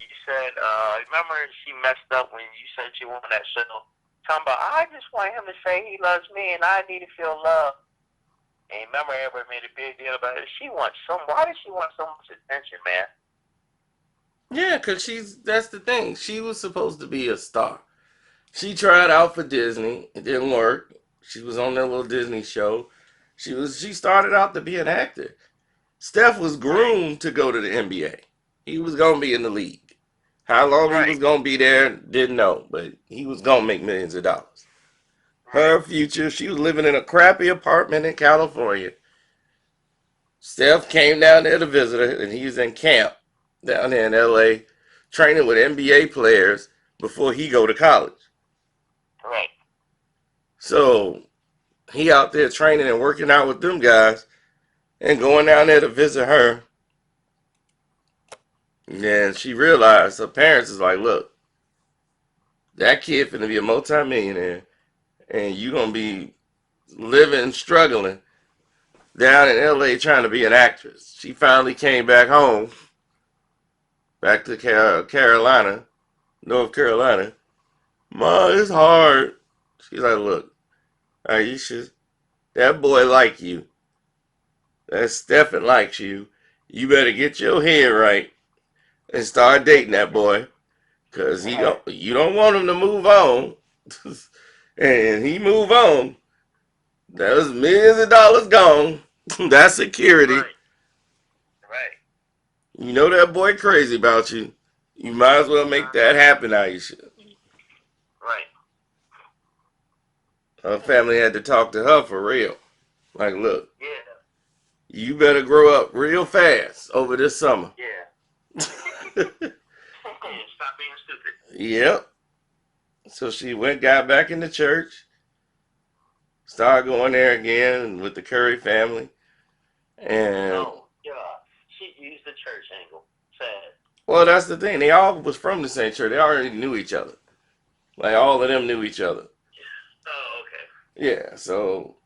You said, remember she messed up when you said you won that show? Talking about, I just want him to say he loves me and I need to feel love. And remember, everybody made a big deal about it. Why does she want so much attention, man? Yeah, cause that's the thing. She was supposed to be a star. She tried out for Disney. It didn't work. She was on that little Disney show. She started out to be an actor. Steph was Right, groomed to go to the NBA. He was gonna be in the league. How long he was right, gonna be there, didn't know, but he was gonna make millions of dollars. right, Her future, she was living in a crappy apartment in California. Steph came down there to visit her, and he was in camp down there in LA, training with NBA players before he go to college. right, So he out there training and working out with them guys and going down there to visit her. And she realized her parents is like, look, that kid finna be a multimillionaire and you gonna be living, struggling down in LA trying to be an actress. She finally came back home, back to Carolina, North Carolina. Ma, it's hard. She's like, look, Ayesha, that boy like you. That Stephen likes you. You better get your head right and start dating that boy. Cause right, you don't want him to move on. And he move on. That was millions of dollars gone. That's security. right, right. You know that boy crazy about you. You might as well make that Uh-huh. happen, Aisha. Right. Her family had to talk to her for real. Like, look, Yeah. you better grow up real fast over this summer. Yeah. Stop being stupid. Yep. So she got back into church, started going there again with the Curry family. And, Oh, God. She used the church angle. Sad. well, that's the thing. They all was from the same church. They already knew each other. Like, all of them knew each other. Oh, okay. Yeah, so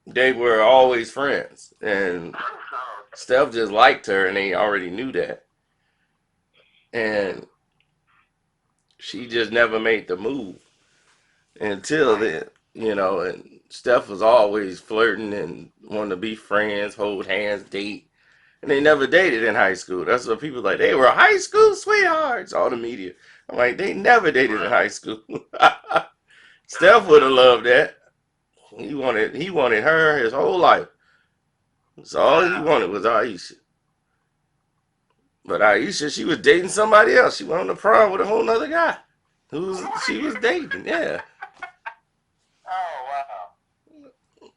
they were always friends. And Oh, okay. Steph just liked her, and they already knew that. Yeah. And she just never made the move until Right. then, And Steph was always flirting and wanting to be friends, hold hands, date. And they never dated in high school. That's what people like. They were high school sweethearts. All the media. I'm like, they never dated in Right. high school. Steph would have loved that. He wanted her his whole life. So all he Wow. wanted was Aisha. But Aisha, she was dating somebody else. She went on the prom with a whole nother guy she was dating. Yeah. Oh,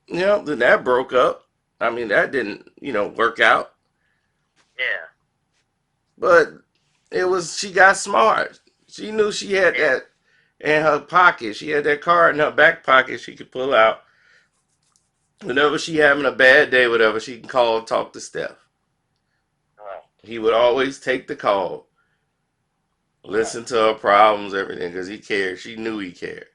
wow. Then that broke up. I mean, that didn't, work out. Yeah. But she got smart. She knew she had Yeah. that in her pocket. She had that card in her back pocket she could pull out. Whenever she having a bad day, whatever, she can call and talk to Steph. Right. He would always take the call, Right. listen to her problems, everything, because he cared. She knew he cared.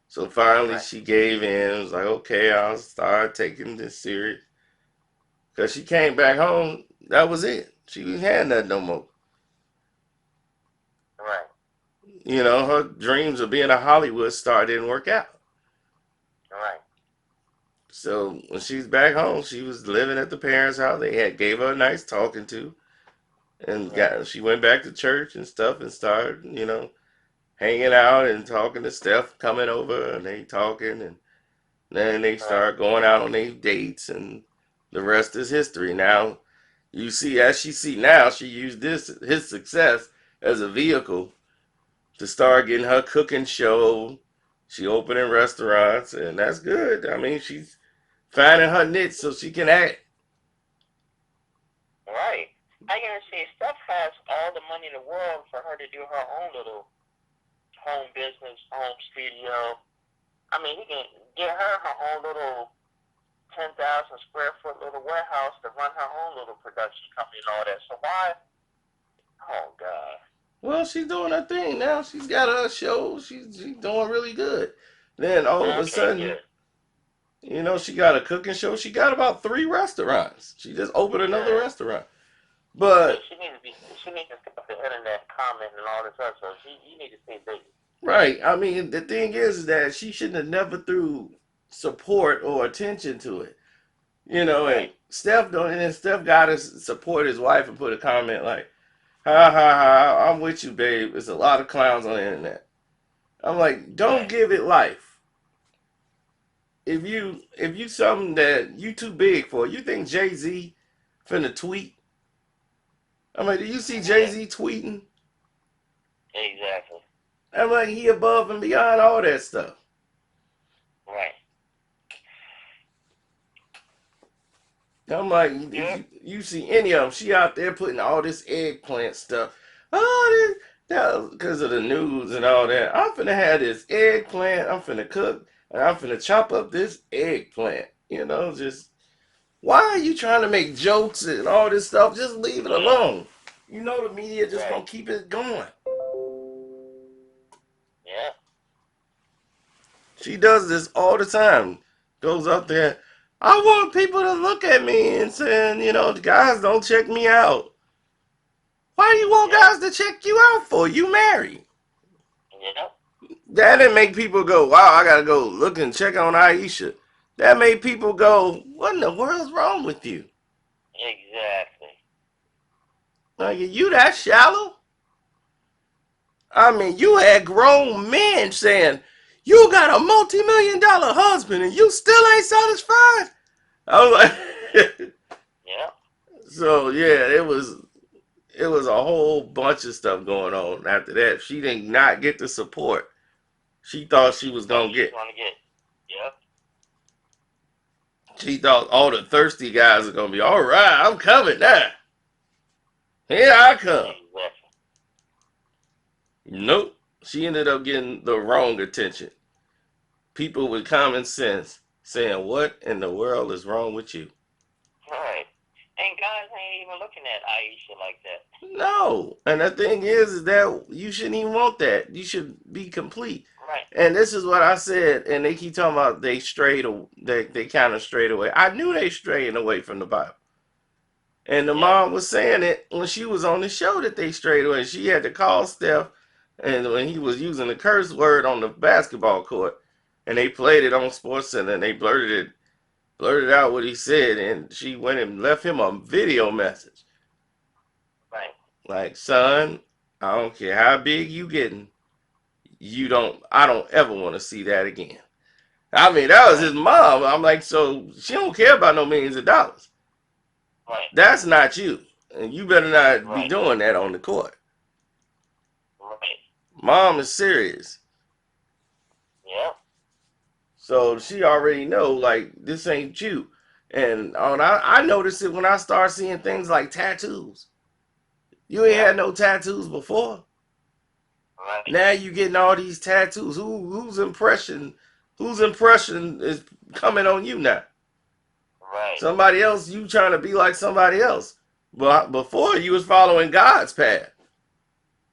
So finally, Right. she gave in. It was like, okay, I'll start taking this serious. Because she came back home, that was it. She didn't have nothing no more. Right. Her dreams of being a Hollywood star didn't work out. Right. So when she's back home, she was living at the parents' house. They had gave her a nice talking to, and Right. she went back to church and stuff and started, hanging out and talking to Steph, coming over and they talking, and then they Right. start going out on their dates, and the rest is history. Now you see, as she see now, she used his success as a vehicle to start getting her cooking show. She opening restaurants, and that's good. I mean, she's finding her niche so she can act. Right. I can see Steph has all the money in the world for her to do her own little home business, home studio. I mean, he can get her own little 10,000 square foot little warehouse to run her own little production company and all that. So why? Oh God. Well, she's doing her thing now. She's got her show. She's doing really good. Then all of a Okay, sudden, good. she got a cooking show. She got about 3 restaurants. She just opened another Good. restaurant. Yeah, But she needs to be. She needs to step the internet commenting and all this other stuff. You need to stay busy. Right. I mean, the thing is that she shouldn't have never threw support or attention to it. You know, and Right. Steph don't, and then Steph got to support his wife and put a comment like, "Ha ha ha! I'm with you, babe. There's a lot of clowns on the internet." I'm like, don't Right. give it life. If you something that you too big for, you think Jay-Z finna tweet? I'm like, do you see Yeah. Jay-Z tweeting? Exactly. I'm like, he above and beyond all that stuff. Right. I'm like, Yep. you see any of them? She out there putting all this eggplant stuff. Oh, that because of the news and all that. I'm finna have this eggplant. I'm finna cook and I'm finna chop up this eggplant. You know, just why are you trying to make jokes and all this stuff? Just leave it Yeah. alone. You know the media just Right. gonna keep it going. Yeah. She does this all the time. Goes up there. I want people to look at me and saying, the guys don't check me out. Why do you want Yep. guys to check you out for? You married. Yep. That didn't make people go, wow, I gotta go look and check on Ayesha. That made people go, what in the world's wrong with you? Exactly. Like, are you that shallow? I mean, you had grown men saying, you got a multi-million-dollar husband and you still ain't satisfied? I was like, Yep. so yeah, it was a whole bunch of stuff going on after that. She did not get the support she thought she was Thought gonna she was get. gonna get. Yep. She thought all the thirsty guys are gonna be all right. I'm coming now. Here I come. Exactly. Nope. She ended up getting the wrong attention. People with common sense saying, "What in the world is wrong with you?" Right. And guys ain't even looking at Aisha like that. No. And the thing is that you shouldn't even want that. You should be complete. Right. And this is what I said. And they keep talking about they kind of strayed away. I knew they strayed away from the Bible. And the Yep. mom was saying it when she was on the show that they strayed away. She had to call Steph, and when he was using the curse word on the basketball court, and they played it on Sports Center, and they blurted out what he said, and she went and left him a video message Right. like, "Son, I don't care how big you getting, I don't ever want to see that again." I mean, that was his Right. mom. I'm like, so she don't care about no millions of dollars. Right. That's not you, and you better not be Right. doing that on the court. Right. Mom is serious. Yep. So she already know like this ain't you. And I noticed it when I start seeing things like tattoos. You ain't Yep. had no tattoos before. Right. Now you getting all these tattoos. Whose impression is coming on you now? Right. Somebody else, you trying to be like somebody else. But before you was following God's path.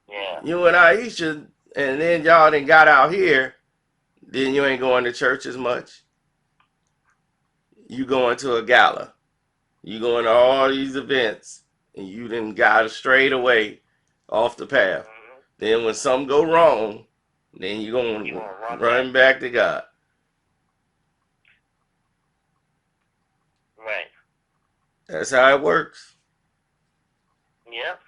Yeah. You and Ayesha, and then y'all done got out here, then you ain't going to church as much. You going to a gala. You going to all these events, and you done got straight away off the path. Mm-hmm. Then when something go wrong, then you You gonna gonna run back? run back to God. Right. That's how it works. Yep.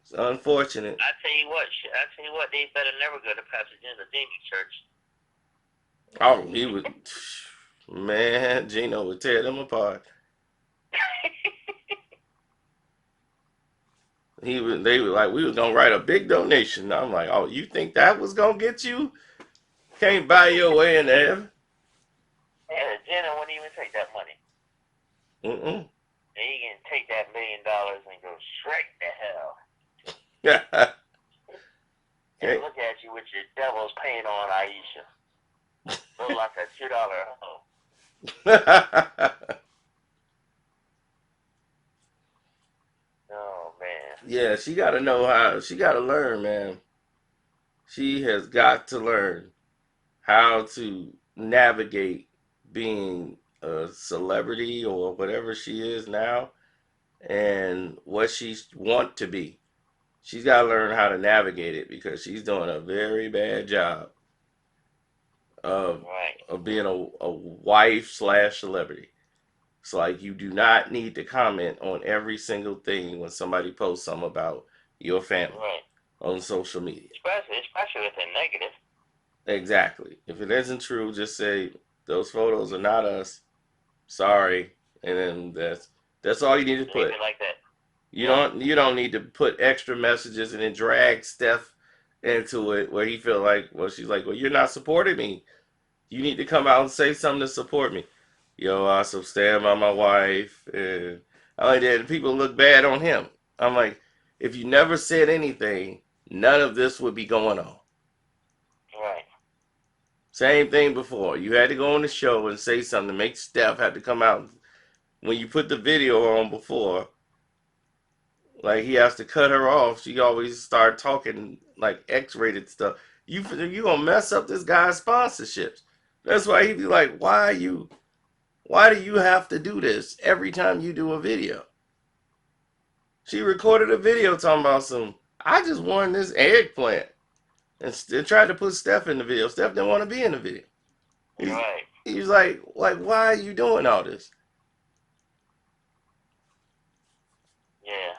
It's unfortunate. I tell you what. I tell you what. They better never go to Pastor Jen's Demon Church. Oh, he would, man. Gino would tear them apart. They were like, we was gonna write a big donation. I'm like, oh, you think that was gonna get you? Can't buy your way in heaven. Yeah, Jenna wouldn't even take that money. Mm-mm. And he can take that $1 million and go straight to hell. And look at you with your devil's paint on, Ayesha. Look like a $2 hoe. Oh man. Yeah, she got to know how. She got to learn, man. She has got to learn how to navigate being a celebrity or whatever she is now, and what she want to be. She's got to learn how to navigate it because she's doing a very bad job of Right. being a wife slash celebrity. It's like you do not need to comment on every single thing when somebody posts something about your family Right. on social media. Especially if they're negative. Exactly. If it isn't true, just say those photos are not us. Sorry, and then that's all you need to Leave put. it like that. You Yep. don't need to put extra messages and then drag Steph into it where he feel like well she's like well you're not supporting me. You need to come out and say something to support me. Yo, I so stand by my wife, and I like that. People look bad on him. I'm like, if you never said anything, none of this would be going on. Right. Same thing before. You had to go on the show and say something to make Steph have to come out when you put the video on before. Like he has to cut her off. She always start talking like X-rated stuff. You gonna mess up this guy's sponsorships. That's why he be like, why do you have to do this every time you do a video? She recorded a video talking about some. I just won this eggplant and tried to put Steph in the video. Steph didn't want to be in the video. He's Right. he's like why are you doing all this? Yeah.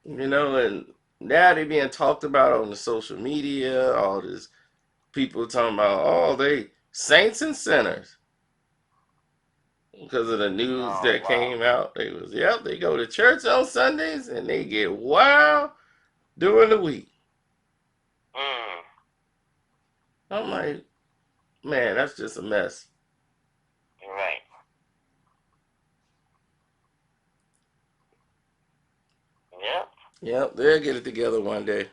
You know, and now they being talked about on the social media. All this people talking about oh they saints and sinners because of the news Oh that wow. came out. They was yep they go to church on Sundays and they get wild during the week. Mm. I'm like, man, that's just a mess. Right. Yep. Yep, they'll get it together one day.